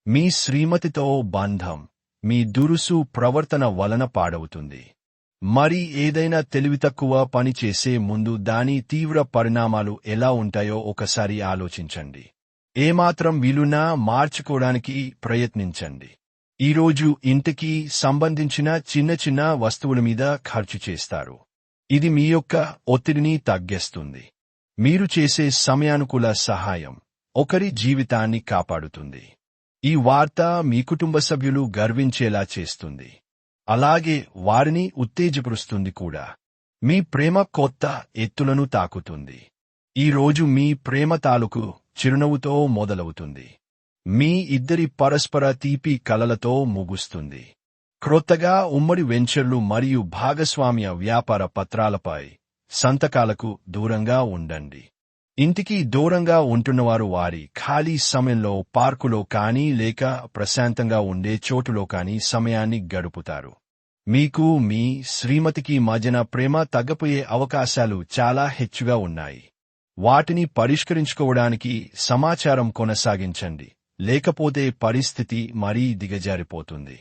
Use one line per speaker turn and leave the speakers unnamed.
మీ శ్రీమతితో బంధం మీ దురుసు ప్రవర్తన వలన పాడవుతుంది. మరి ఏదైనా తెలివితక్కువ పని చేసే ముందు దాని తీవ్ర పరిణామాలు ఎలా ఉంటాయో ఒకసారి ఆలోచించండి. ఏమాత్రం వీలున్నా మార్చుకోవడానికి ప్రయత్నించండి. ఈరోజు ఇంటికి సంబంధించిన చిన్న చిన్న వస్తువుల మీద ఖర్చు చేస్తారు. ఇది మీ యొక్క ఒత్తిడిని తగ్గిస్తుంది. మీరు చేసే సమయానుకూల సహాయం ఒకరి జీవితాన్ని కాపాడుతుంది. ఈ వార్త మీ కుటుంబ సభ్యులు గర్వించేలా చేస్తుంది. అలాగే వారిని ఉత్తేజపరుస్తుంది కూడా. మీ ప్రేమ కొత్త ఎత్తులను తాకుతుంది. ఈరోజు మీ ప్రేమ తాలూకు చిరునవ్వుతో మొదలవుతుంది. మీ ఇద్దరి పరస్పర తీపి కలలతో ముగుస్తుంది. క్రొత్తగా ఉమ్మడి వెంచర్లు మరియు భాగస్వామ్య వ్యాపార పత్రాలపై సంతకాలకు దూరంగా ఉండండి. ఇంటికి దూరంగా ఉంటున్నవారు వారి ఖాళీ సమయంలో పార్కులో కానీ లేక ప్రశాంతంగా ఉండే చోటులో కానీ సమయాన్ని గడుపుతారు. మీకు మీ శ్రీమతికి మధ్యన ప్రేమ తగ్గపోయే అవకాశాలు చాలా హెచ్చుగా ఉన్నాయి. వాటిని పరిష్కరించుకోవడానికి సమాచారం కొనసాగించండి, లేకపోతే పరిస్థితి మరీ దిగజారిపోతుంది.